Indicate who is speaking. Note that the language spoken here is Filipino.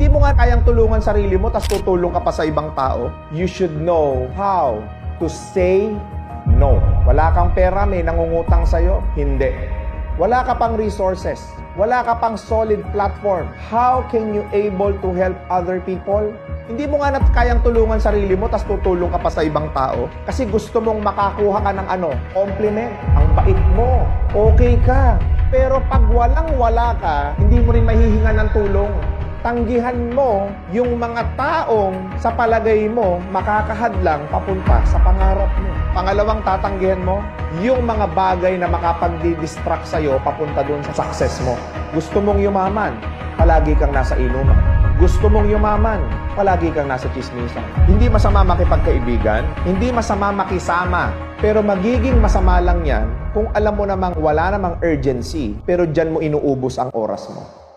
Speaker 1: Hindi mo nga kayang tulungan sarili mo, tas tutulong ka pa sa ibang tao. You should know how to say no. Wala kang pera, may nangungutang sa'yo? Hindi. Wala ka pang resources. Wala ka pang solid platform. How can you able to help other people? Hindi mo nga kayang tulungan sarili mo, tas tutulong ka pa sa ibang tao. Kasi gusto mong makakuha ka ng compliment. Ang bait mo. Okay ka. Pero pag walang-wala ka, hindi mo rin mahihinga ng tulong. Tanggihan mo yung mga taong sa palagay mo makakahadlang papunta sa pangarap mo. Pangalawang tatanggihan mo, yung mga bagay na makapagdi-distract sa'yo papunta doon sa success mo. Gusto mong yumaman, palagi kang nasa inuman. Gusto mong yumaman, palagi kang nasa chismisan. Hindi masama makipagkaibigan, hindi masama makisama, pero magiging masama lang yan kung alam mo namang wala namang urgency, pero dyan mo inuubos ang oras mo.